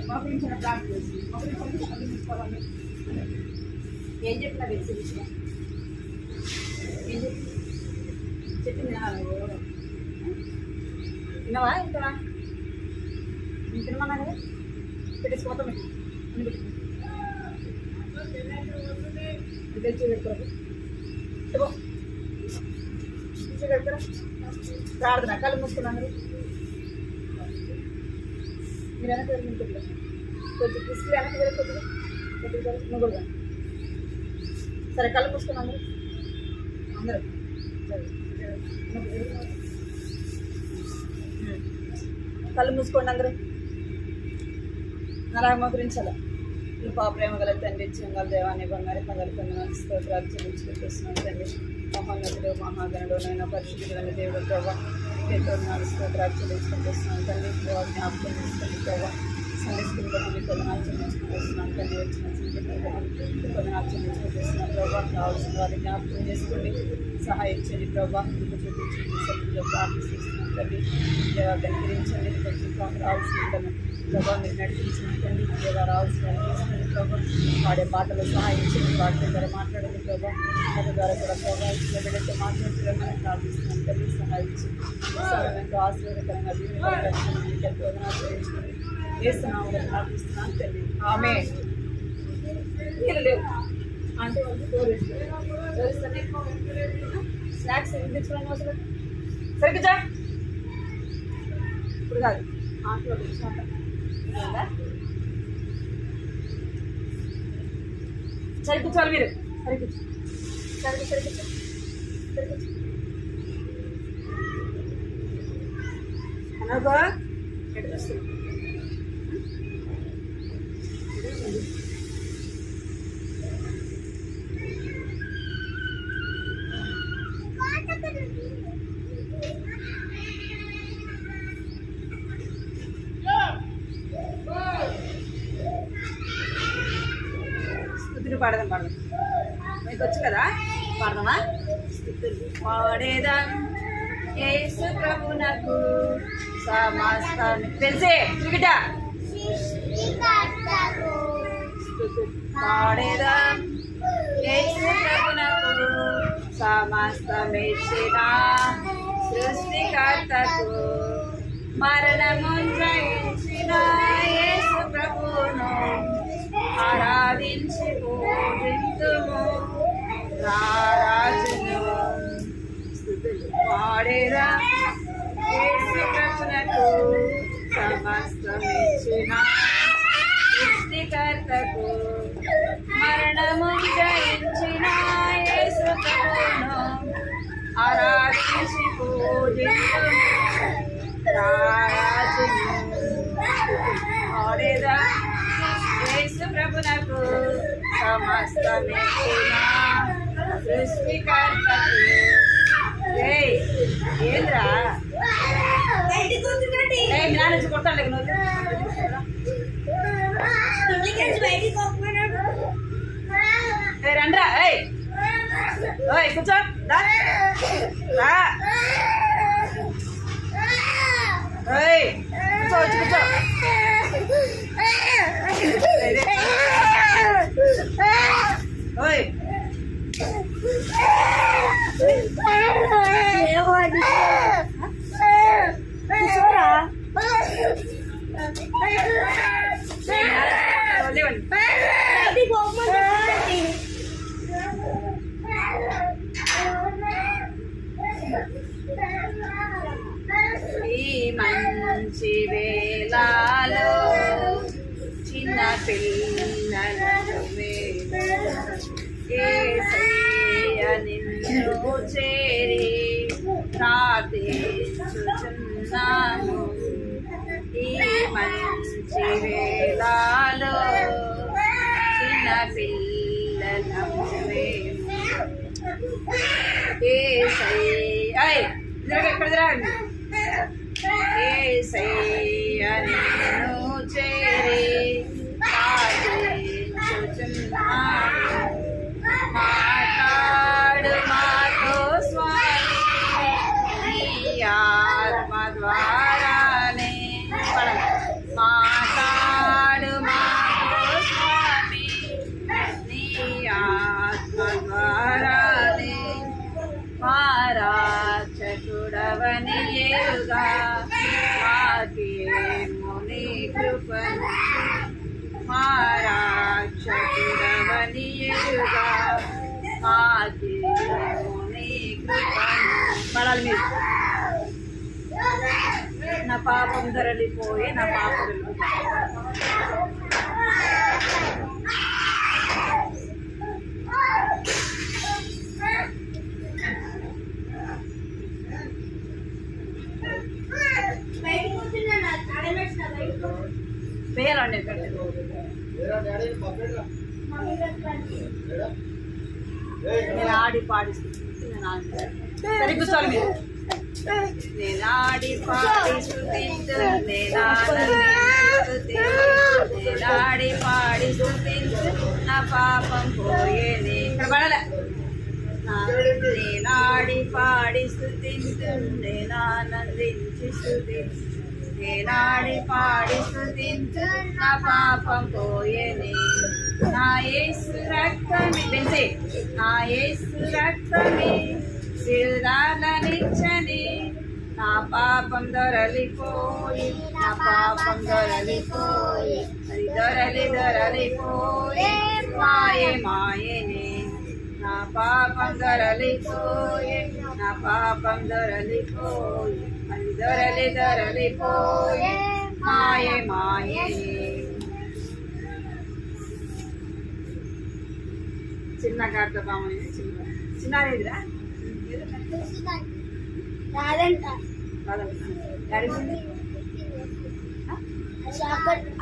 మోకరించిన ప్రార్థన చేసి మోకరించాలని కళ్ళు మూసుకోవాలని ఏం చెప్పినా తెలిసి విషయం ఏం చెప్పి చెప్పింది విన్నావా ఇంకా నేను తినమన్నా కదా పెట్టేసి మొత్తం పెట్టి అన్ని పెట్టుకుని తెచ్చి పెట్టుకోరు పెడతారా ప్రార్థన కళ్ళు మూసుకున్నాను మీరు వెనక్కి వెళ్ళి కొంచెం తీసుకుని వెనక్కి వెళ్ళి కొద్దిగా నువ్వు సరే కళ్ళు మూసుకున్నాను అందరూ కళ్ళు మూసుకోండి అందరూ అలా మోకరించాలి కృపా ప్రేమ గల తండ్రి చిన్నగల దేవాన్ని బంగారు పగలు పొందిన స్తోత్రాలు చెల్లించుకుంటున్నాను తండ్రి మహోన్నతుడు మహాగణుడు నైనా పరిశుద్ధులైన దేవుడు ప్రభావ ఎంతో నాలుగు స్తోత్రాలు చెల్లించుకుంటున్నాను తండ్రి ప్రభావ జ్ఞాపకం చేసుకుని ప్రభావ సండే స్కూల్ బట్టి కొద్దినాలు చెల్లించుకుంటున్నాను తండ్రి వచ్చిన కొద్దినాలు చెల్లించుకుంటున్నాను ప్రభావ కావాల్సిన వారి జ్ఞాపకం చేసుకోండి సహాయం చేయండి ప్రభావ మీకు చూపించండి సభ్యులు ప్రార్థిస్తున్నాను తండ్రి దేవా కనికరించండి కొంచెం రావాల్సిన ప్రభావ మీరు నడిపించండి దేవా రావాల్సిన తీసుకోండి ప్రభావ వాడే పాటలు సహాయం చేయండి వాటి ద్వారా మాట్లాడండి ప్రభావ మన ద్వారా కూడా ప్రభావ బిడ్డతో మాట్లాడుతున్నామని ప్రార్థిస్తున్నాను తండ్రి సహాయం చేయండి ఎంతో ఆశీర్వాదకరంగా దీనికి ఎంతో ఆశ్రయించుకోండి చేస్తున్నాము ప్రార్థిస్తున్నాను తండ్రి ఆమె నీళ్ళు లేవు అంటే వాళ్ళు తోరిస్తానే స్నాక్స్ ఏం తెచ్చుకోవడం అసలు సరిగ్గా ఇప్పుడు కాదు ఆటలో సరి కూర్చోవాలి మీరు సరి కూర్చో సరి సరి కూర్చో సరి కూర్చో అనగా ఎక్కడ వస్తుంది పాడదాం మీకు వచ్చు కదా పాడదామా పాడేదాం యేసు ప్రభునకు సమస్తాన్ని తెలిసే బిడ్డ పాడేదాం యేసు ప్రభునకు సమస్తమిచ్చిన సృష్టికర్తకు మరణము జయించిన యేసు ప్రభును ఆరాధించి పూజింతుము రారాజును స్తుతులు పాడేదా యేసు ప్రభునకు సమస్తమిచ్చిన సృష్టికర్తకు మరణము జయించిన యేసు ప్రభును ఆరాధించి పూజింతుము రారాజును పాడేదా యేసు ప్రభునకు సమస్తమిచ్చిన సృష్టికర్తకు ఏంద్రా నాన్న కొడతాను రండ్రా కూర్చో కూర్చో కూర్చో ఈ మంచి వేళలో చిన్న పిల్లలను యేసయ్య నిన్ను చేరి ప్రార్థించుచున్నాము ఈ మంచి వేళలో చిన్న పిల్లలను యేసయ్య ఎక్కడ యేసయ్య నిన్ను చేరి ప్రార్థించుచున్నాము మాట్లాడు మాతో స్వామి నీ ఆత్మ ద్వారానే మాట్లాడు రక్షకుడవని ఎరుగా మాకేమో నీ కృపను మా రక్షకుడవని ఎరుగా మాకేమో నీ కృపను పడాలి మీరు నా పాపం ధరలిపోయి నా పాపం పేయాలండి నేను ఆడి పాడిస్తుంది సరే కూర్చోవాలి మీరు నేను ఆడి పాడి స్తుతించు నేనాడి పాడి స్తుతించు నా పాపం పోయేది ఇక్కడ పడలే నేనాడి పాడి స్తుతించు నేనానందించి స్తుతించు నేనాడి పాడి స్తుతించు నా పాపం పోయేది నా యేసు రక్తమే బెంచే నా యేసు రక్తమే శిల్దాలనిచ్చని నా పాపం దొరలిపోయి నా పాపం దొరలిపోయి అది దొరలిపోయి మాయే మాయనే నా పాపం దొరలిపోయి నా పాపం దొరలిపోయి అది దొరలిపోయి మాయే మాయనే చిన్న గార్త బామని చిన్నదిరా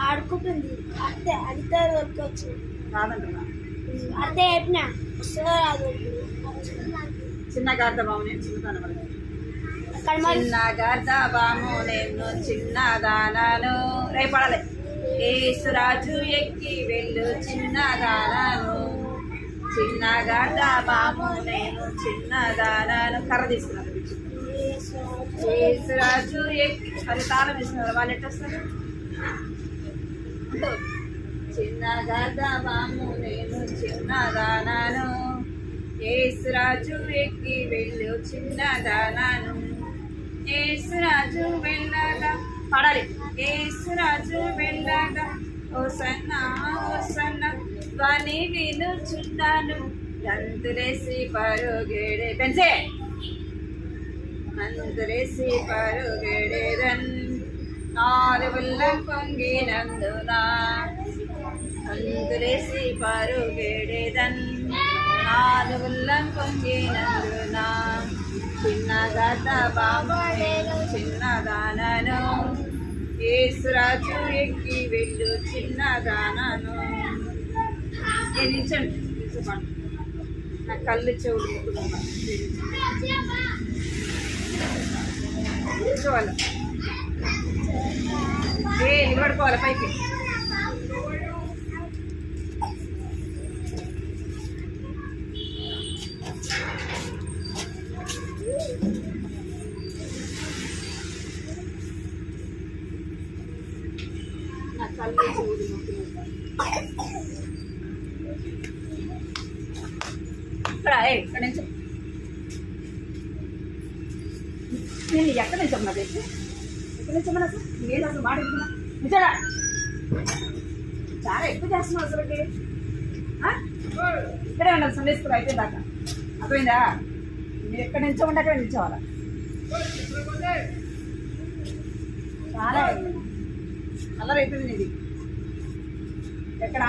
ఆడుకుంటుంది అత్తే అడితే వరకు వచ్చింది రాదంటున్నా అత్తే చెప్పిన రాదు చిన్న గార్త బామని చిన్న గార్త బాము నేను చిన్నదానాను రేపడాలి ఏసురాజు ఎక్కి వెళ్ళు చిన్నదానాను చిన్న గార్త బాము నేను చిన్నదానాను కర్ర తీసుకున్నాను ఏసురాజు ఎక్కి అది తాళం ఇస్తున్నారు వాళ్ళు ఎట్లా వస్తారు చిన్న గార్త బాము నేను చిన్నదానాను ఏసురాజు ఎక్కి వెళ్ళు చిన్నదానాను ఏసురాజు వెళ్ళగా పడాలి ఏసురాజు వెళ్ళగా ఓ సన్న ధ్వని వినుచున్నాను గంతులేసి పరుగెడే పెన్సే గంతులేసి పరుగెడేదన్ నాలుగుల్లం పొంగినందున గంతులేసి పరుగెడేదన్ నాలుగుల్లం పొంగినందున చిన్న గత బామేను చిన్నదానను ఏసురాజు ఎక్కి వెళ్ళు చిన్నదానను నిల్చండి నా కళ్ళు చెవులు కూర్చోవాలి నిలబడుకోవాలి పైకి నా కళ్ళు చెవులు ఇక్కడ నుంచి నేను ఎక్కడి నుంచి అమ్మా తెచ్చి ఎక్కడి నుంచి అమ్మా అసలు నేను అసలు మాట నిజడా చాలా ఎక్కువ చేస్తున్నావు అసలుకి ఇక్కడే ఉన్నది సండే స్కూల్ అయితే దాకా అర్థమైందా మీరు ఎక్కడి నుంచో ఉండి అక్కడ నిల్చోవాలా చాలా అల్లరి అయిపోయింది ఇది ఎక్కడ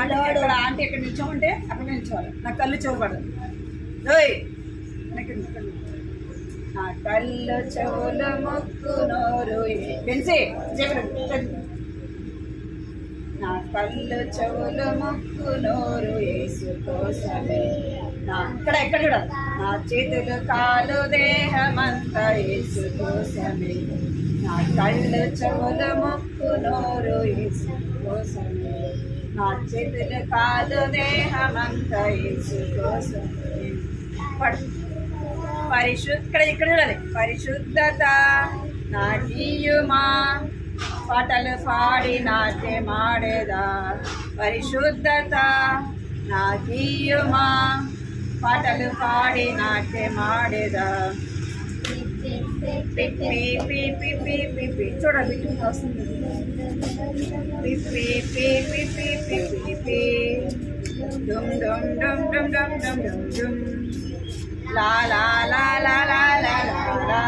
ఆంటీ ఎక్కడ నిల్చోమంటే అక్కడ నిల్చోవాలి నా కళ్ళు చెవుపడదు నా కళ్ళు చెవులు ముక్కు నోరు పెంచి నా కళ్ళు చెవులు ముక్కు నోరు యేసు కోసమే నా ఎక్కడ చూడాలి నా చేతులు కాలు దేహమంతా యేసు కోసమే నా కళ్ళు చెవులు ముక్కు నోరు యేసు కోసమే నా చేతులు కాలు దేహమంతా యేసు కోసమే ఇక్కడ చూడాలి పరిశుద్ధత నా జీయుమా పాటలు పాడి నాట్యమాడేదా పరిశుద్ధత నా జీయుమా పాటలు పాడి నాట్యమాడేదా పిప్పి పి పి పి పి పి చూడ బిట్టు వస్తుంది పిప్పి పి పి పి పి పి పి డుమ్ డుమ్ డుమ్ డుమ్ డుమ్ డుమ్ డుమ్ డుమ్ లా లా లా లా లా లా లా లా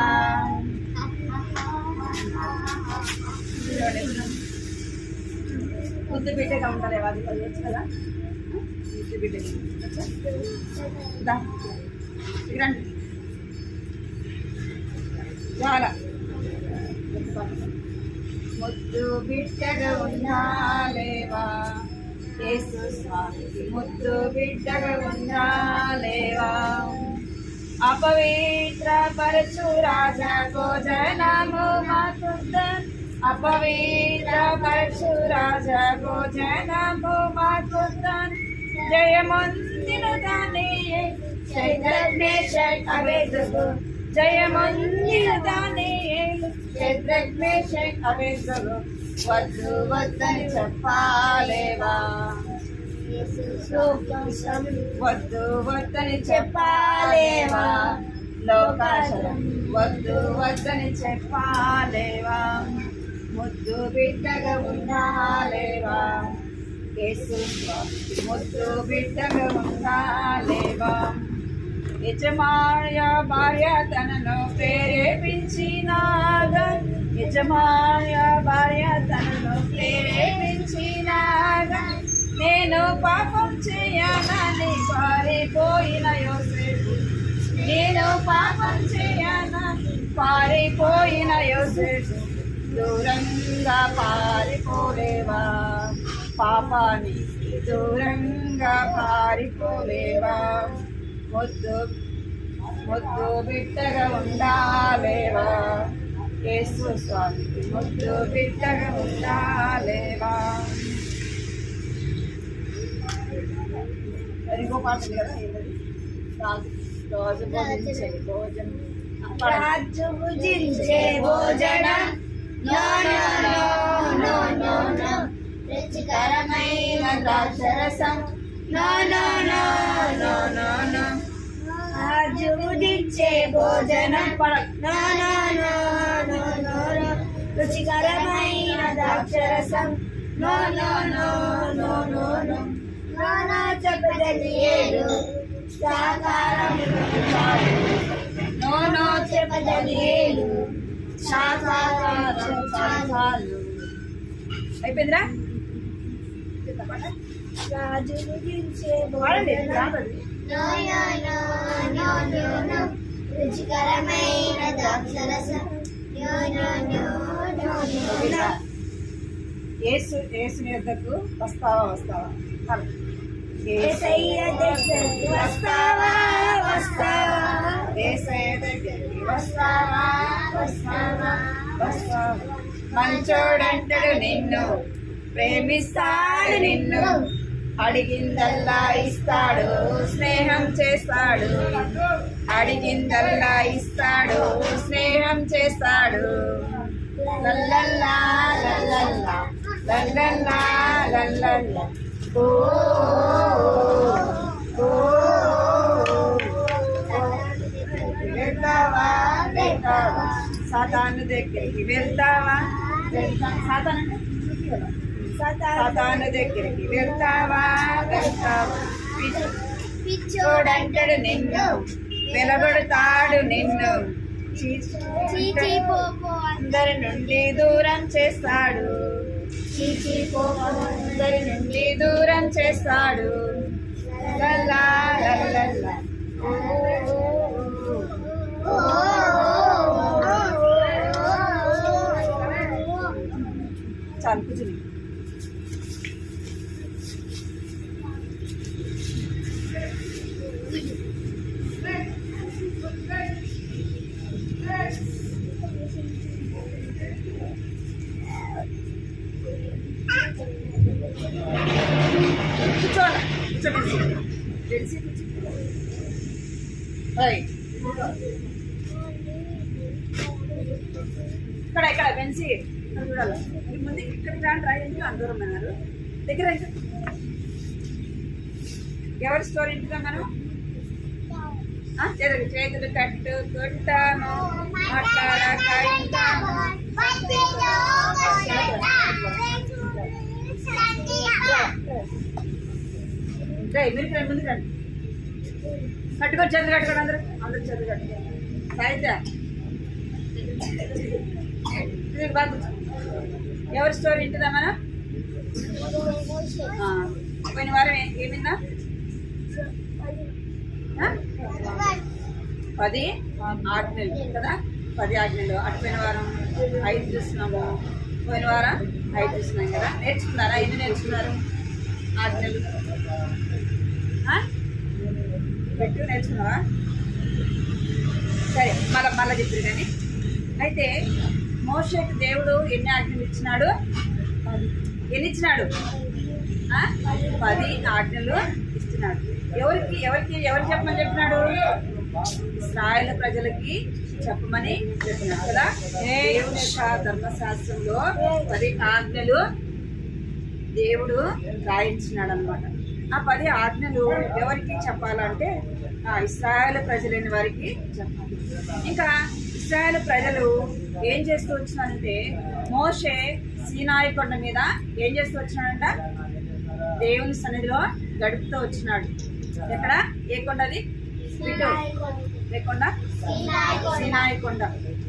ముద్దు బిడ్డగా ఉంటారు అది కలియచ్చు కదా ముద్దు బిడ్డగా రండి చాలా ముద్దు బిడ్డగా ఉండాలేవా యేసు స్వామికి ముద్దు బిడ్డగా ఉండాలేవా అపవిత్ర పరచు రాజా భోజనము మాకుంద అపవిత్ర పరచు రాజా భోజనము మాకుంద జయమందిన దాని శైద్రగ్మేషక్ అవేదగు జయమందిన దాని శైద్రగ్మేషక్ అవేదగు వద్దు వద్దని చెప్పాలేవా వద్దు వద్దని చెప్పాలేవా లోకాశలం వద్దు వద్దని చెప్పాలేవా ముద్దు బిడ్డగా ఉండాలేవా యేసు ముద్దు బిడ్డగా ఉండాలేవా యజమాయ భార్య తనను ప్రేరేపించినాగా యజమాయ భార్య తనను ప్రేరేపించినాగా నేను పాపం చేయనని పారిపోయిన యోసేపు నేను పాపం చేయనని పారిపోయిన యోసేపు దూరంగా పారిపోలేవా పాపానికి దూరంగా పారిపోలేవా ముద్దు ముద్దు బిడ్డగా ఉండాలేవా యేసు స్వామికి ముద్దు బిడ్డగా ఉండాలేవా ఇంకో పాట ఉంది కదా రోజు భోజించే భోజనం రాజు భుజించే భోజనం నో నో నో నో నో నో రుచికరమైన ద్రాక్షరసం నో నో నో నో నో నో రాజు భుజించే భోజనం నో నో నో నో నో నో రుచికరమైన ద్రాక్షరసం నో నో నో నో నో నో నానా చెప్పదని ఏడు సాకారం నో చెప్పదని ఏడు సాకారం చాలు అయిపోయిందిరా రాజు ముగించే వాడండి రుచికరమైన ద్రాక్షరసం యేసు యేసుని యొద్దకు వస్తావా వస్తావా యేసయ్య దగ్గరికి వస్తావా వస్తావా యేసయ్య దగ్గరికి వస్తావా వస్తావా వస్తావా మంచోడంటాడు నిన్ను ప్రేమిస్తాడు నిన్ను అడిగిందల్లా ఇస్తాడు స్నేహం చేస్తాడు అడిగిందల్లా ఇస్తాడు స్నేహం చేస్తాడు లల్లల్లా లల్లల్లా లల్లల్లా లల్లల్లా ఓ ఓ వెళ్తావా వెళ్తావా సాతాను దగ్గరికి వెళ్తావా సాతాను సాతాను దగ్గరికి వెళ్తావా వెళ్తావా పిచ్చోడంటాడు నిన్ను వెలగొడతాడు నిన్ను అందరి నుండి దూరం చేస్తాడు అందరి నుండి దూరం చేస్తాడు లల్లా లల్లల్లా చాలు కూర్చుని తెలిసి ఇక్కడ ఇక్కడ పెన్సి చూడాలి ముందు ఇక్కడ ట్రై చేసి అందరం అన్నారు దగ్గర ఎవరి స్టోరీ ఇంటున్నాం మనం చేతులు కట్టుకుంటాను, మాట్లాడక ఉంటాను. మీరు ముందు రండి, కట్టుకోండి, చేతులు కట్టుకోండి, అందరూ అందరూ చేతులు కట్టుకోండి. సాయితే బాగా ఎవరి స్టోరీ వింటుందా మనం? పోయిన వారం ఏమిందా? 10 ఆజ్ఞలు కదా, 10 ఆజ్ఞలు. అటుపోయిన వారం 5 చూస్తున్నాము, పోయిన వారం 5 చూస్తున్నాం కదా. నేర్చుకున్నారా? ఎన్ని నేర్చుకున్నారు ఆజ్ఞలు? పెట్టు నేర్చుకున్నావా? సరే, మళ్ళా చెప్పారు కానీ. అయితే మోషేకి దేవుడు ఎన్ని ఆజ్ఞలు ఇచ్చినాడు? ఎన్ని ఇచ్చినాడు? 10 ఆజ్ఞలు ఇస్తున్నాడు. ఎవరికి ఎవరికి ఎవరు చెప్పమని చెప్పినాడు? ఇశ్రాయేలు ప్రజలకి చెప్పమని చెప్పినాడు కదా. దేవుని యొక్క ధర్మశాస్త్రంలో 10 ఆజ్ఞలు దేవుడు రాయించినాడు అనమాట. ఆ 10 ఆజ్ఞలు ఎవరికి చెప్పాలంటే ఇశ్రాయేలు ప్రజలైన వారికి చెప్పాలి. ఇంకా ఇశ్రాయేలు ప్రజలు ఏం చేస్తూ వచ్చినారంటే, మోషే సీనాయి కొండ మీద ఏం చేస్తూ వచ్చినాడంట? దేవుని సన్నిధిలో గడుపుతూ వచ్చినాడు. ఎక్కడ? ఏ కొండ అది? ఏ కొండ? సీనాయి కొండ.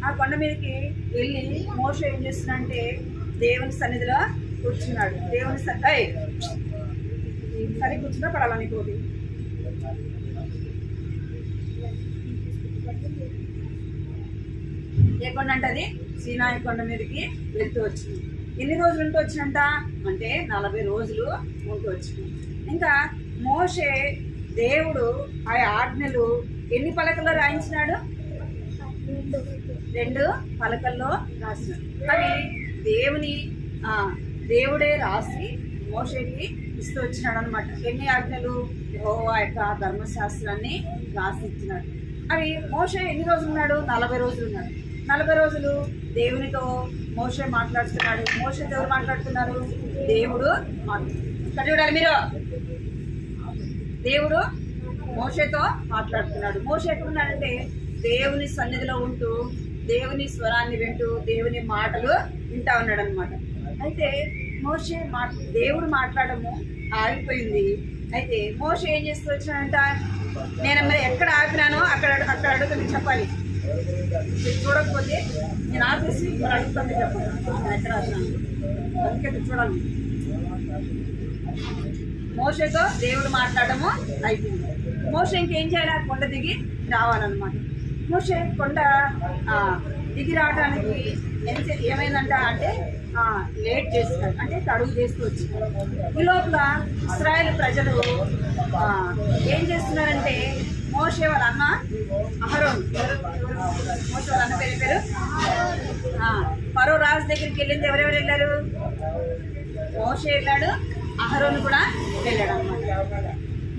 ఆ కొండ మీదకి వెళ్ళి మోషే ఏం చేస్తున్నాడంటే దేవుని సన్నిధిలో కూర్చున్నాడు. దేవుని సరి కూర్చున్నా పడాలని కోది. ఏ కొండ అంటే అది సీనాయి కొండ మీదకి వెళ్తూ వచ్చింది. ఎన్ని రోజులు ఉంటూ వచ్చినంట అంటే 40 రోజులు ఉంటూ వచ్చింది. ఇంకా మోషే దేవుడు ఆ ఆజ్ఞలు ఎన్ని పలకల్లో రాయించినాడు? 2 పలకల్లో రాసినాడు. అవి దేవుడే రాసి మోషేకి ఇస్తూ వచ్చినాడు అనమాట. ఎన్ని ఆజ్ఞలు? యెహోవా యొక్క ధర్మశాస్త్రాన్ని రాసి ఇచ్చినాడు. అవి మోషే ఎన్ని రోజులు ఉన్నాడు? 40 రోజులు ఉన్నాడు. 40 రోజులు దేవునితో మోషే మాట్లాడుతున్నాడు. మోషేతో ఎవరు మాట్లాడుతున్నారు? దేవుడు ఇక్కడ చూడాలి మీరు. దేవుడు మోషేతో మాట్లాడుతున్నాడు. మోషే ఎక్కడున్నాడంటే దేవుని సన్నిధిలో ఉంటూ దేవుని స్వరాన్ని వింటూ దేవుని మాటలు వింటా ఉన్నాడు అనమాట. అయితే మోషే దేవుడు మాట్లాడము ఆగిపోయింది. అయితే మోషే ఏం చేస్తూ వచ్చినాడంట? నేను ఎక్కడ ఆపినానో అక్కడ అడుగుతుంది చెప్పాలి. చూడకపోతే నేను ఆపేసి అడుగుతుంది చెప్పాలి. ఎక్కడ ఆపినాను అందుకే చూడాలి. మోషేతో దేవుడు మాట్లాడము అయిపోయింది. మోషే ఇంకేం చేయాలి? కొండ దిగి రావాలన్నమాట. మోషే కొండ దిగి రావడానికి ఏమైందంట అంటే లేట్ చేస్తున్నాడు, అంటే తడుగు చేస్తూ వచ్చినాడు. ఈ లోపల ఇశ్రాయేలు ప్రజలు ఏం చేస్తున్నారంటే మోషే వాళ్ళ అన్న అహరోన్, మోషే వాళ్ళ అన్న పేరు ఫరో రాజు దగ్గరికి వెళ్ళింది. ఎవరెవరు వెళ్ళారు? మోషే వెళ్ళాడు, అహరోన్ కూడా వెళ్ళాడు అన్నమాట.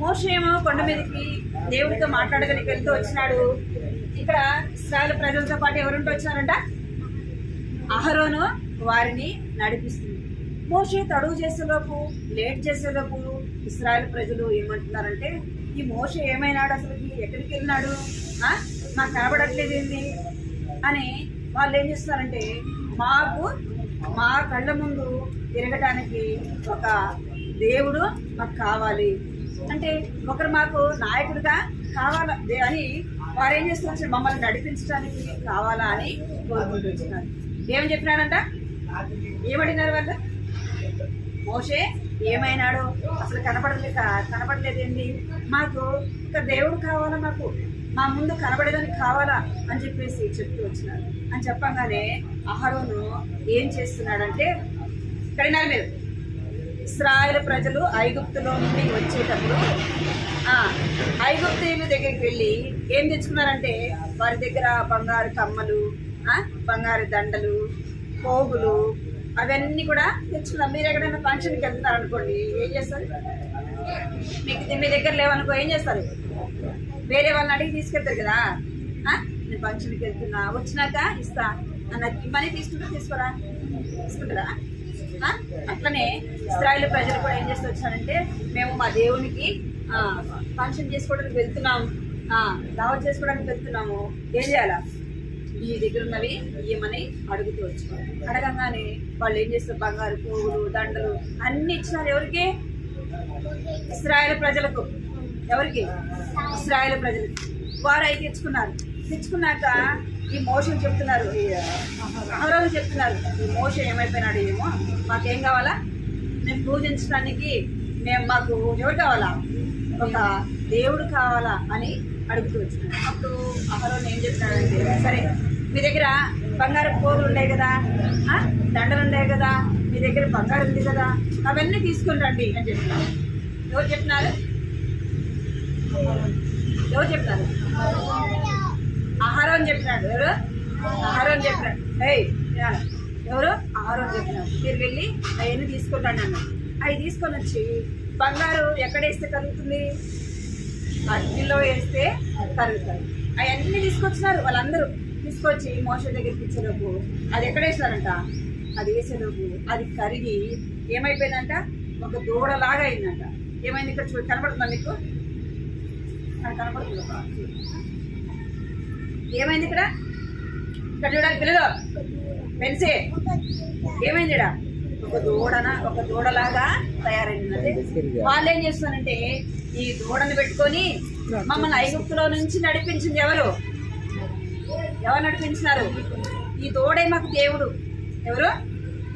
మోషే ఏమో కొండ మీదకి దేవుడితో మాట్లాడడానికి వెళ్తూ వచ్చినాడు. ఇక్కడ ఇశ్రాయేలు ప్రజలతో పాటు ఎవరుంటూ వచ్చినారంట? అహరోను వారిని నడిపిస్తుంది. మోషే తడువు చేసేలోపు, లేట్ చేసేలోపు ఇశ్రాయేలు ప్రజలు ఏమంటున్నారంటే, ఈ మోషే ఏమైనాడు? అసలుకి ఎక్కడికి వెళ్ళినాడు? నాకు కనబడట్లేదు ఏంది అని వాళ్ళు ఏం చేస్తున్నారంటే, మా కళ్ళ ముందు తిరగటానికి ఒక దేవుడు మాకు కావాలి, అంటే ఒకరు మాకు నాయకుడిగా కావాలా అని వారు ఏం చేస్తున్నారు? మమ్మల్ని నడిపించడానికి కావాలా అని కోరుకుంటూ వచ్చినారు. ఏమని చెప్పినాడంట? ఏమడినారు వాళ్ళు? మోషే ఏమైనాడు? అసలు కనపడలేదేంటి? మాకు ఒక దేవుడు కావాలా, మాకు మా ముందు కనబడేదానికి కావాలా అని చెప్పేసి చెప్తూ వచ్చినారు. అని చెప్పగానే అహరోను ఏం చేస్తున్నాడంటే, ఇక్కడినారు మీరు, ఇశ్రాయేలు ప్రజలు ఐగుప్తులో నుండి వచ్చేటప్పుడు ఐగుప్తీయుల దగ్గరికి వెళ్ళి ఏం తెచ్చుకున్నారంటే, వారి దగ్గర బంగారు కమ్మలు, బంగారు దండలు, పోగులు అవన్నీ కూడా తెచ్చుకున్నారు. మీరు ఎక్కడైనా ఫంక్షన్కి వెళ్తున్నారు అనుకోండి, ఏం చేస్తారు? మీ దగ్గర లేవనుకో ఏం చేస్తారు? వేరే వాళ్ళని అడిగి తీసుకెళ్తారు కదా. నేను ఫంక్షన్కి వెళ్తున్నా, వచ్చినాక ఇస్తా అన్న మనీ తీసుకుంటారా? అట్లనే ఇశ్రాయేలు ప్రజలు కూడా ఏం చేస్తూ వచ్చారంటే, మేము మా దేవునికి ఫంక్షన్ చేసుకోవడానికి వెళ్తున్నాం, దావత్ చేసుకోవడానికి వెళ్తున్నాము, ఏం చేయాలా? మీ దగ్గర ఉన్నవి ఇయ్యమని అడుగుతూ వచ్చుకోవాలి. అడగంగానే వాళ్ళు ఏం చేస్తారు? బంగారు పువ్వులు, దండలు అన్ని ఇచ్చినారు. ఎవరికి? ఇశ్రాయేలు ప్రజలకు. ఎవరికి? ఇశ్రాయేలు ప్రజలకు. వారు అయితే తెచ్చుకున్నాక ఈ మోషన్ చెప్తున్నారు, అహరోను చెప్తున్నారు, ఈ మోషన్ ఏమైపోయినాడు ఏమో, మాకేం కావాలా? మేము పూజించడానికి మాకు ఎవరు కావాలా? ఒక దేవుడు కావాలా అని అడుగుతూ వచ్చినాడు. అప్పుడు అహరోను ఏం చెప్తున్నాడంటే, సరే మీ దగ్గర బంగారు పోగులు ఉన్నాయి కదా, దండలు ఉన్నాయి కదా, మీ దగ్గర బంగారు ఉంది కదా, అవన్నీ తీసుకుని రండి అని చెప్తున్నారు. ఎవరు చెప్తున్నారు? అహరోను చెప్పినాడు. ఎవరు? అహరోను చెప్పినాడు. ఎవరు? అహరోను చెప్పినాడు. మీరు వెళ్ళి అవన్నీ తీసుకుని రండి అన్నాడు. అవి తీసుకొని వచ్చి బంగారు ఎక్కడేస్తే కరుగుతుంది? అగ్నిలో వేస్తే కరుగుతుంది. అవన్నీ తీసుకొచ్చినారు. వాళ్ళందరూ తీసుకొచ్చి మోషే దగ్గరికి ఇచ్చేలోపు అది ఎక్కడ వేసారంట? అది వేసేలోపు అది కరిగి ఏమైపోయిందంట? ఒక దూడలాగా అయిందంట. ఏమైంది? ఇక్కడ కనపడుతుందా మీకు? కనపడుతుంది. ఏమైంది ఇక్కడ? చూడాలి పిల్లలు, పెన్సే ఏమైంది? ఒక దూడలాగా తయారైందంటే వాళ్ళు ఏం చేస్తారంటే ఈ దూడని పెట్టుకొని మమ్మల్ని ఐగుప్తులో నుంచి నడిపించింది ఎవరు నడిపించినారు? ఈ దూడే మాకు దేవుడు. ఎవరు?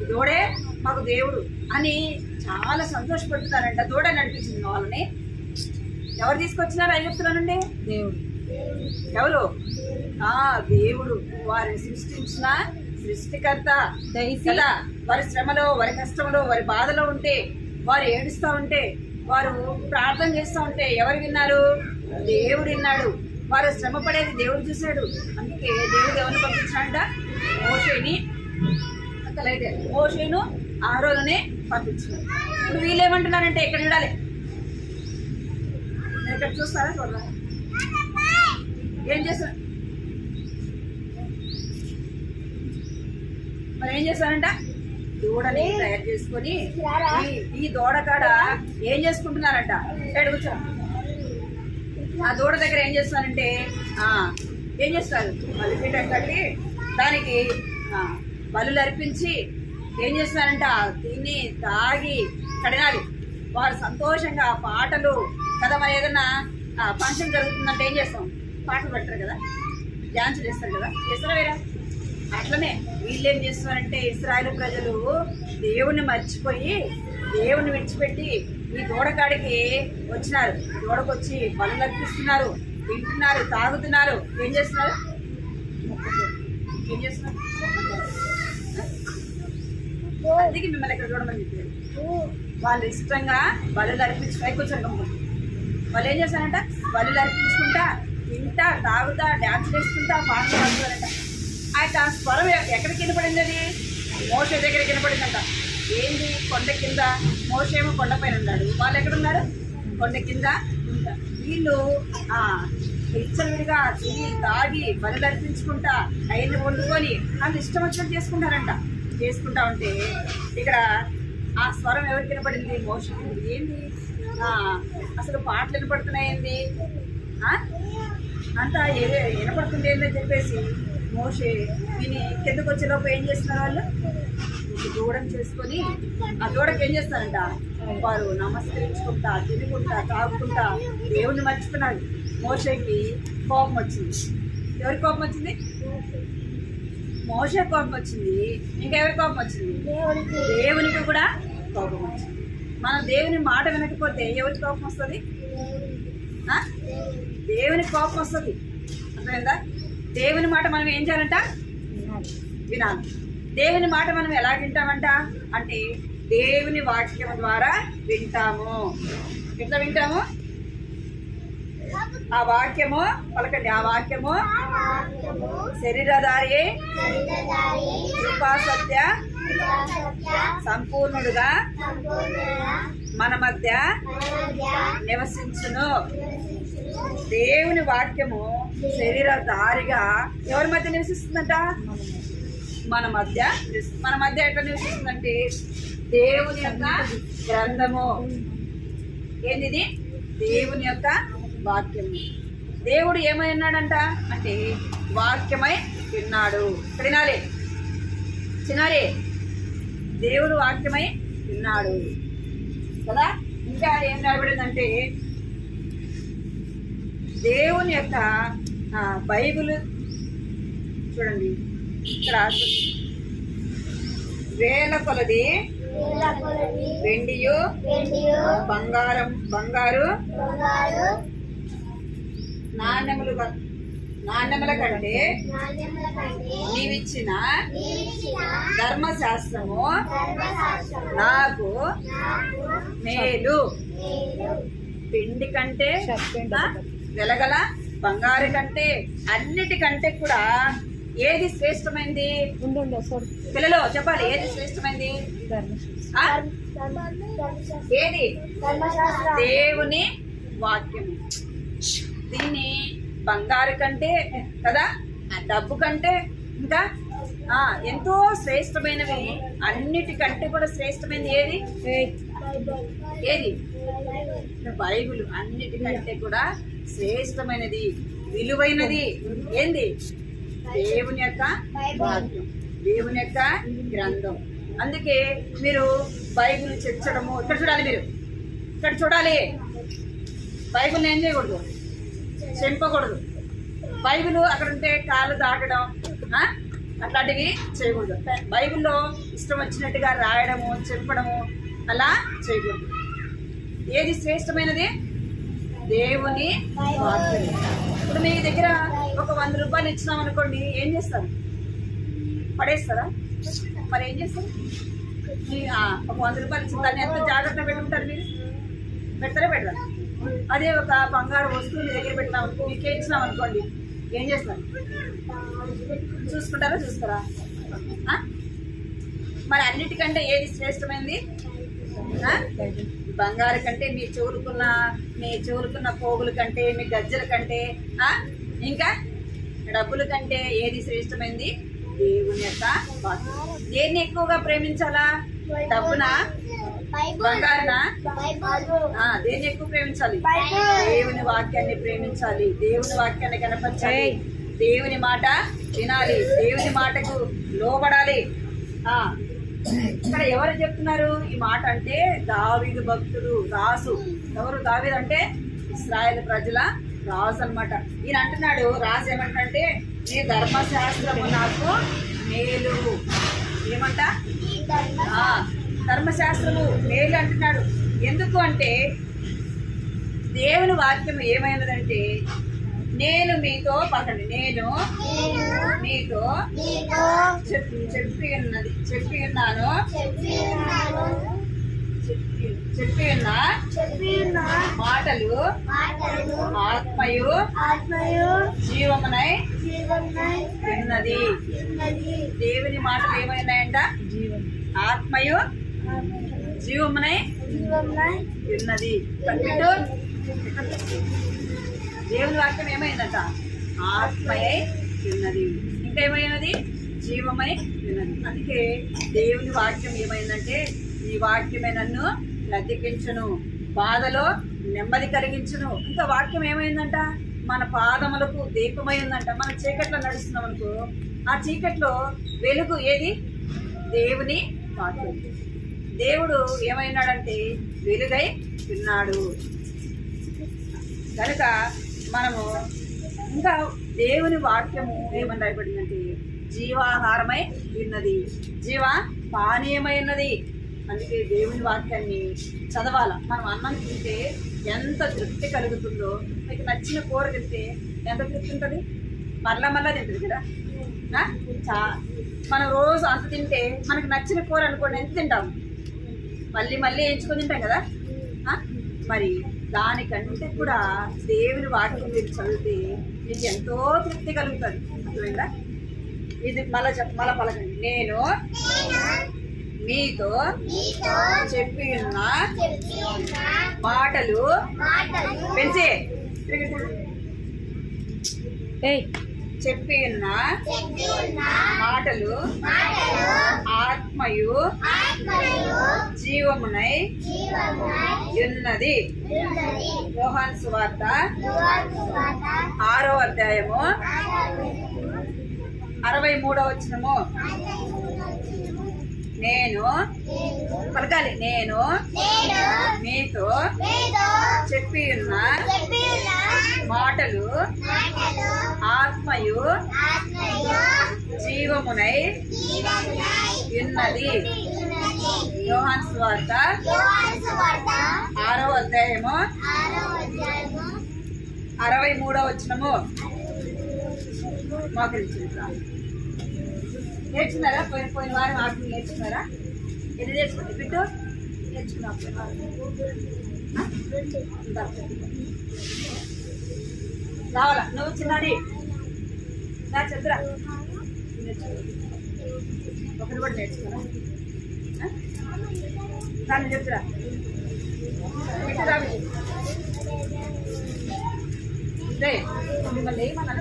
ఈ దూడే మాకు దేవుడు అని చాలా సంతోషపడుతున్నారంట. దూడ నడిపించింది వాళ్ళని. ఎవరు తీసుకొచ్చినారు ఐగుప్తులో నుండి? దేవుడు. ఎవరు? దేవుడు. వారిని సృష్టించిన సృష్టికర్త కదా. వారి శ్రమలో, వారి కష్టంలో, వారి బాధలో ఉంటే, వారు ఏడుస్తూ ఉంటే, వారు ప్రార్థన చేస్తూ ఉంటే ఎవరు విన్నారు? దేవుడు విన్నాడు. వారు శ్రమ పడేది దేవుడు చూశాడు. అందుకే దేవుడు ఎవరిని పంపించాడంట? మోషేను అహరోనునే పంపించాడు. ఇప్పుడు వీళ్ళు ఏమంటున్నారంటే, ఇక్కడ చూడాలి, ఇక్కడ చూస్తారా? చూడరా? ఏం చేస్తారు? మరి ఏం చేస్తారంట? దూడని తయారు చేసుకొని ఈ దూడ కాడ ఏం చేసుకుంటున్నారంట? కూర్చో. ఆ దూడ దగ్గర ఏం చేస్తారంటే ఏం చేస్తారు? బలిపీఠం కట్టి దానికి బలులు అర్పించి ఏం చేస్తారంట? తిని తాగి కడినాలి. వారు సంతోషంగా పాటలు కదా. మరి ఏదన్నా ఫంక్షన్ జరుగుతుందంటే ఏం చేస్తాం? పాటలు పెడతారు కదా, డ్యాన్సులు వేస్తారు కదా, చేస్తారా వేరా? అట్లనే వీళ్ళు ఏం చేస్తున్నారంటే ఇశ్రాయేలు ప్రజలు దేవుణ్ణి మర్చిపోయి దేవుణ్ణి విడిచిపెట్టి ఈ దూడకాడికి వచ్చినారు. దూడకు వచ్చి బలులు అర్పిస్తున్నారు, తింటున్నారు, తాగుతున్నారు. ఏం చేస్తున్నారు? అందుకే మిమ్మల్ని ఎక్కడ చూడమని చెప్పారు. వాళ్ళు ఇష్టంగా బలులు అర్పించుకుని కూర్చొని వాళ్ళు ఏం చేస్తారంట? బలులు అర్పించుకుంటా, తింటా, తాగుతా, డ్యాన్స్ వేసుకుంటా, పాటలు పాడుతారంట. అయితే ఆ స్వరం ఎక్కడికి వినపడింది? అది మోషే దగ్గరికి వినపడిందంట. ఏంది? కొండ కింద. మోషేమో కొండపైన ఉన్నాడు, వాళ్ళు ఎక్కడున్నారు? కొండ కింద ఉంటారు. వీళ్ళు ఇచ్చలుడిగా తిని తాగి బలులు అర్పించుకుంటా, అవన్నీ వండుకొని వాళ్ళు ఇష్టం వచ్చినట్టు చేసుకుంటా ఉంటే ఇక్కడ ఆ స్వరం ఎవరికి వినపడింది? మోషేకి. ఏంది అసలు పాటలు వినపడుతున్నాయింది, అంతా వినపడుతుంది ఏందని చెప్పేసి మోషే విని కిందకు వచ్చేలోపు ఏం చేస్తున్నారు? వాళ్ళు దూడని చేసుకొని ఆ దూడకి ఏం చేస్తారంట? వారు నమస్కరించుకుంటా, తినుకుంటా, తాగుకుంటా దేవుణ్ణి మర్చిపోయినారు. మోషేకి కోపం వచ్చింది. ఎవరి కోపం వచ్చింది? మోషే కోపం వచ్చింది. ఇంకెవరి కోపం వచ్చింది? దేవునికి కూడా కోపం వచ్చింది. మనం దేవుని మాట వినకపోతే ఎవరికి కోపం వస్తుంది? దేవునికి కోపం వస్తుంది. అర్థమైందా? దేవుని మాట మనం ఏం చేయాలంట? వినాలి. దేవుని మాట మనం ఎలా వింటామంట అంటే దేవుని వాక్యం ద్వారా వింటాము. ఎట్లా వింటాము? ఆ వాక్యము పలకండి. ఆ వాక్యము శరీరధారి కృపా సత్య సంపూర్ణుడుగా మన మధ్య నివసించును. దేవుని వాక్యము శరీరధారిగా ఎవరి మధ్య నివసిస్తుందంట? మన మధ్య ఎట్లా నివసిస్తుందంటే దేవుని యొక్క గ్రంథము. ఏంది? దేవుని యొక్క వాక్యము. దేవుడు ఏమై ఉన్నాడంట అంటే వాక్యమై విన్నాడు. తినాలి చిన్నారి, దేవుడు వాక్యమై విన్నాడు కదా. ఇంకా ఏం రాయబడిందంటే దేవుని యొక్క బైబిల్ చూడండి, ఇక్కడ వేల కొలది వెండియు బంగారు నాణ్యముల కంటే నీవిచ్చిన ధర్మశాస్త్రము నాకు మేలు. పిండి కంటే వెలగల బంగారు కంటే అన్నిటికంటే కూడా ఏది శ్రేష్టమైంది? పిల్లలు చెప్పాలి, ఏది శ్రేష్టమైంది? ఏది? దేవుని వాక్యము. దీన్ని బంగారు కంటే కదా, డబ్బు కంటే ఇంకా ఎంతో శ్రేష్టమైనవి. అన్నిటికంటే కూడా శ్రేష్టమైనది ఏది? ఏది? బైబిల్. అన్నిటికంటే కూడా శ్రేష్టమైనది, విలువైనది ఏంది? దేవుని యొక్క వాక్యం, దేవుని యొక్క గ్రంథం. అందుకే మీరు బైబిల్ చర్చడము ఇక్కడ చూడాలి, మీరు ఇక్కడ చూడాలి. బైబిల్ ఏం చేయకూడదు, చెంపకూడదు. బైబిల్ అక్కడ ఉంటే కాలు దాటడం అట్లాంటివి చేయకూడదు. బైబిల్లో ఇష్టం వచ్చినట్టుగా రాయడము, చెప్పడము అలా చేయకూడదు. ఏది శ్రేష్టమైనది? దేవుని వాక్యం. ఇప్పుడు మీ దగ్గర ఒక 100 రూపాయలు ఇచ్చినాం అనుకోండి, ఏం చేస్తారు? పడేస్తారా? మరి ఏం చేస్తారు? ఒక 100 రూపాయలు ఇచ్చిన దాన్ని ఎంత జాగ్రత్తగా పెట్టుకుంటారు మీరు? పెడతారా పెట్టరా? అదే ఒక బంగారు వస్తువు మీ దగ్గర పెట్టినాం అనుకో, మీకే ఇచ్చినాం అనుకోండి, ఏం చేస్తారు? చూసుకుంటారా? చూస్తారా? మరి అన్నిటికంటే ఏది శ్రేష్టమైంది? బంగారు కంటే, మీ చెవులుకున్న పోగుల కంటే, మీ గజ్జల కంటే, ఇంకా డబ్బుల కంటే ఏది శ్రేష్టమైంది? దేవుని యొక్క వాక్యం. దేన్ని ఎక్కువగా ప్రేమించాలా? డబ్బునా, బంగారునా? దేన్ని ఎక్కువ ప్రేమించాలి? దేవుని వాక్యాన్ని ప్రేమించాలి, దేవుని వాక్యాన్ని కనపరచాలి, దేవుని మాట వినాలి, దేవుని మాటకు లోబడాలి. ఇక్కడ ఎవరు చెప్తున్నారు ఈ మాట అంటే? దావీదు భక్తుడు, రాసు. ఎవరు దావీదు అంటే? ఇశ్రాయేలు ప్రజల రాజు అన్నమాట. ఈయన అంటున్నాడు, రాజు ఏమంటే, నీ ధర్మశాస్త్రము నాకు మేలు. ఏమంట? ధర్మశాస్త్రము మేలు అంటున్నాడు. ఎందుకు అంటే దేవుని వాక్యం ఏమైనదంటే, నేను మీతో పక్కన నేను మీతో చెప్పి ఉన్న మాటలు ఆత్మయు జీవమునై ఉన్నది. దేవుని మాటలు ఏమైనాయంట? ఆత్మయు జీవమునై ఉన్నది. దేవుని వాక్యం ఏమైందట? ఆత్మయై ఉన్నది. ఇంకా ఏమైనది? జీవమై ఉన్నది. అందుకే దేవుని వాక్యం ఏమైందంటే, ఈ వాక్యమే నన్ను బ్రతికించును, బాధలో నెమ్మది కలిగించును. ఇంకా వాక్యం ఏమైందంట? మన పాదములకు దీపమై ఉందంట. మనం చీకట్లో నడుస్తున్నాం అనుకో, ఆ చీకట్లో వెలుగు ఏది? దేవుని వాక్యం. దేవుడు ఏమైనాడంటే వెలుగై ఉన్నాడు. కనుక మనము ఇంకా దేవుని వాక్యము ఏమని రాయబడిందంటే, జీవాహారమై ఉన్నది, జీవ పానీయమై ఉన్నది. అందుకే దేవుని వాక్యాన్ని చదవాల. మనం అన్నం తింటే ఎంత తృప్తి కలుగుతుందో, మీకు నచ్చిన కూర తింటే ఎంత తృప్తి ఉంటుంది? మళ్ళా తింటుంది కదా. మనం రోజు అంత తింటే, మనకు నచ్చిన కూర అనుకోండి, ఎంత తింటాము? మళ్ళీ ఎంచుకొని తింటాం కదా. మరి దానికంటే కూడా దేవుని వాక్యం మీరు చదివితే మీకు ఎంతో తృప్తి కలుగుతుంది. అర్థమైందా? ఇది మళ్ళా పలకండి. నేను మీతో చెప్పి ఉన్న మాటలు పెంచి చెప్పి ఉన్న మాటలు ఆత్మయు జీవమునై ఉన్నది. యోహాను సువార్త 6వ అధ్యాయము 63వ వచనము. నేను పలకాలి, నేను మీతో చెప్పి ఉన్న మాటలు ఆత్మయు జీవమునై ఉన్నది. యోహాను సువార్త 6వ అధ్యాయము 63వ వచనము. నేర్చుకున్నారా? పోయిన వారం ఆటలు నేర్చుకున్నారా? ఎన్ని నేర్చుకుంటే బిడ్డు నేర్చుకున్నా? రావాలా నువ్వు చిన్నది నా చంద్ర ఒకటి కూడా నేర్చుకున్నా. దాన్ని చెప్తురా మిమ్మల్ని ఏమన్నా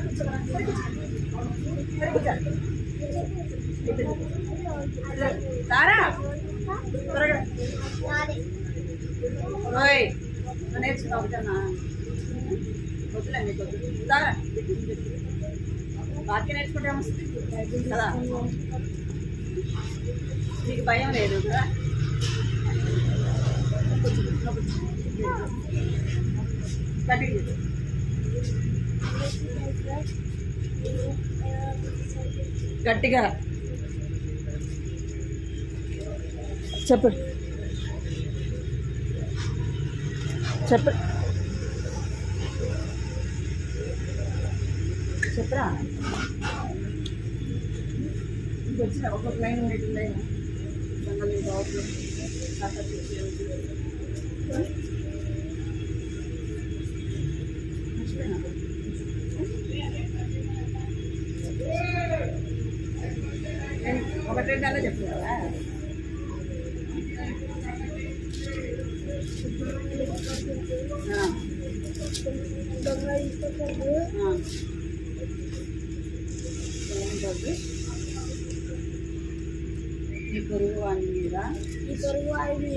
తారా త్వరగా నేర్చుకున్నావు ఒకటన్నా వద్దులే మీకు వద్దు. తారా వాక్యం నేర్చుకుంటే వస్తుంది కదా, మీకు భయం లేదు కదా. గట్టిగా చెప్పు చెప్పు చెప్పరా. వచ్చిన ఒక్కొక్క లైన్ ఉంటుంది. ఒకటి రెండన్నా చెప్తున్నావా? ఈ పొరుగు వాని మీద ఈ పొరుగు వాడిని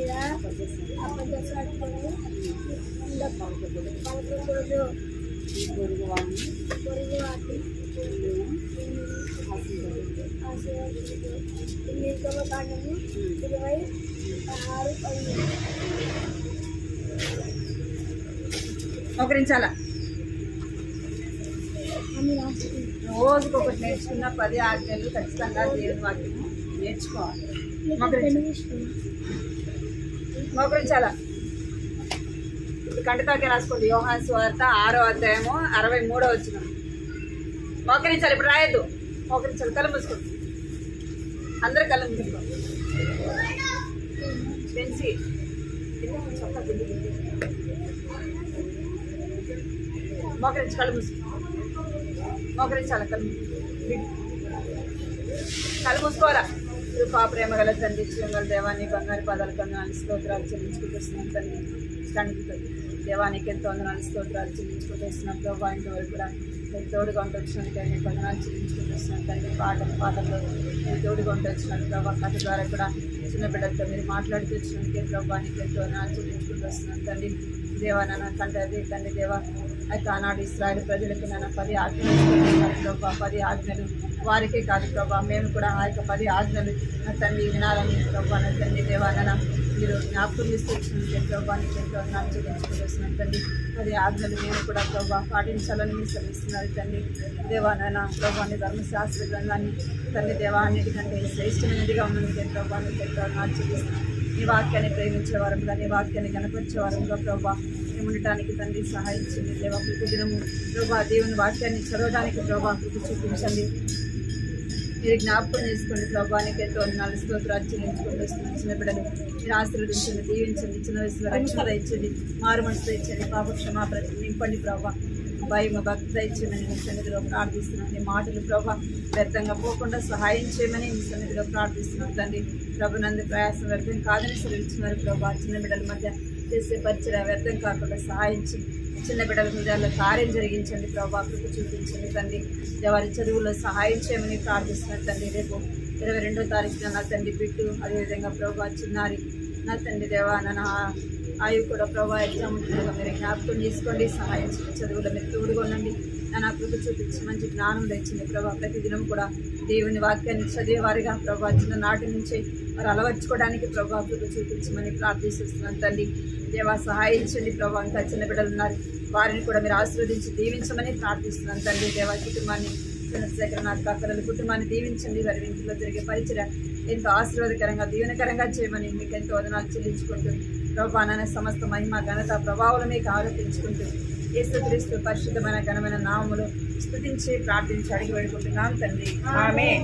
ఒకరించాల. రోజుకొకటి నేర్చుకున్న 10 ఆజ్ఞలు ఖచ్చితంగా దేవుని వాక్యము నేర్చుకోవాలి. మోకరించాల. కంటతాకే రాసుకోండి. యోహాను సువార్త 6వ అధ్యాయము 63వ వచనం. మోకరించాలి. ఇప్పుడు రాయద్దు, మోకరించాలి. కళ్ళు మూసుకోండి, అందరూ కళ్ళు మూసుకోండి. పెన్సి మోకరించి కళ్ళు మూసుకో. మోకరించాలి. కళ్ళు మూసుకోవాలా. కృపా ప్రేమ గల తండ్రి, జీవంగల దేవాన్ని బంగారు పాదాల కన్నా స్తోత్రాలు చెల్లించుకుంటున్నాం తండ్రి. దేవానికి ఎంతో వందనాలు స్తోత్రాలు చెల్లించుకుంటున్నాం ప్రభావ. ఇంతవరకు కూడా నేను తోడుగా వచ్చినాను కానీ వందనాలు చెల్లించుకుంటున్నాను తండ్రి. పాటల్లో నేను తోడుగా వచ్చినాను ప్రభావ. కథ ద్వారా కూడా చిన్న బిడ్డలతో మీరు మాట్లాడుతూ వచ్చినందుకే ప్రభావానికి ఎంతో వందనాలు చెల్లించుకుంటూ వస్తున్నాను తండ్రి. దేవా నాన్న కంటే తండ్రి దేవా అయితే ఆనాడు ఇశ్రాయేలు ప్రజలకు నాన్న 10 ఆజ్ఞలు ప్రభావ. 10 ఆజ్ఞలు వారికే కాదు ప్రభా, మేము కూడా ఆ యొక్క 10 ఆజ్ఞలు నా తండ్రి వినాలని ప్రభా. నా తండ్రి దేవా నాన్న మీరు జ్ఞాపకం చేస్తూ వచ్చినందుకే ప్రభావానికి ఎంతో వందనాలు చెల్లించుకుంటూ వస్తున్నాను తండ్రి. 10 ఆజ్ఞలు మేము కూడా ప్రభా పాటించాలని మీరు శ్రమిస్తున్నారు తండ్రి. దేవా నాన్న ప్రభాని ధర్మశాస్త్ర గ్రంథాన్ని తండ్రి దేవా అన్నిటికంటే శ్రేష్టమైనదిగా ఉన్నందుకే ప్రభావానికి ఎంతో వందనాలు చెల్లిస్తున్నాను. నీ వాక్యాన్ని ప్రేమించే వారంగా, నీ వాక్యాన్ని కనపరిచే వారంగా ప్రభా మేము ఉండటానికి తండ్రి సహాయించండి దేవా. ప్రతి దినము ప్రభా దేవుని వాక్యాన్ని చదవడానికి ప్రభా కృప చూపించండి. మీరు జ్ఞాపకం చేసుకోండి ప్రభావానికి ఎంతో వందనాలు స్తోత్రాలు చెల్లించుకుంటూ వస్తున్నాను. చిన్న బిడ్డలు మీరు ఆశీర్వదించండి, దీవించండి. చిన్న వయసులో రక్షణ ఇచ్చండి, మారు మనసు ఇచ్చండి, పాప క్షమాపణ నింపండి ప్రభా. భయం భక్తి ఇచ్చేయమని మీ సన్నిధిలో ప్రార్థిస్తున్నాను. నీ మాటలు ప్రభా వ్యర్థంగా పోకుండా సహాయం చేయమని మీ సన్నిధిలో ప్రార్థిస్తున్నాను తండ్రి. ప్రభునందు ప్రయాసం వ్యర్థం కాదని సెలవిస్తున్నారు ప్రభా. చిన్న బిడ్డల మధ్య చేసే పరిచయం వ్యర్థం కాకుండా సహాయించి చిన్న బిడ్డల హృదయాల్లో కార్యం జరిగించండి ప్రభా. కృప చూపించండి తండ్రి. వారి చదువులో సహాయం చేయమని ప్రార్థిస్తున్నాను తండ్రి. రేపు 22వ తారీఖున నా తండ్రి బిడ్డు, అదేవిధంగా ప్రభా చిన్నారి నా తండ్రి దేవా నా ఆయు కూడా ప్రభా ఎగ్జామ్ ఉంటుండగా మీరు జ్ఞాపకం చేసుకోండి, సహాయం చేయండి, చదువులో మీరు తోడుగొనండి. నా కృప చూపించి మంచి జ్ఞానం తెచ్చింది ప్రభా. ప్రతిదినం కూడా దేవుని వాక్యాన్ని చదివేవారిగా ప్రభా చిన్న నాటి నుంచి మరి అలవర్చుకోవడానికి ప్రభా కృప చూపించమని ప్రార్థిస్తున్నాను తండ్రి. దేవా సహాయించండి ప్రభా. ఇంకా చిన్న బిడ్డలు ఉన్నారు, వారిని కూడా మీరు ఆశీర్వదించి దీవించమని ప్రార్థిస్తున్నాను తండ్రి. దేవా కుటుంబాన్ని చంద్రశేఖరనాథ్ కాకరల కుటుంబాన్ని దీవించండి. వారి ఇంట్లో జరిగే పరిచయం ఎంతో ఆశీర్వాదకరంగా దీవెనకరంగా చేయమని మీకు ఎంతో వదనాలు చెల్లించుకుంటూ ప్రభా నాన్న సమస్త మహిమ ఘనత ప్రభావాలు మీకు ఆరోపించుకుంటూ యేసుక్రీస్తు పరిశుద్ధమైన ఘనమైన నామములు స్తుతించి ప్రార్థించి అడిగి వేడుకుంటున్నాం తండ్రి. ఆమేన్.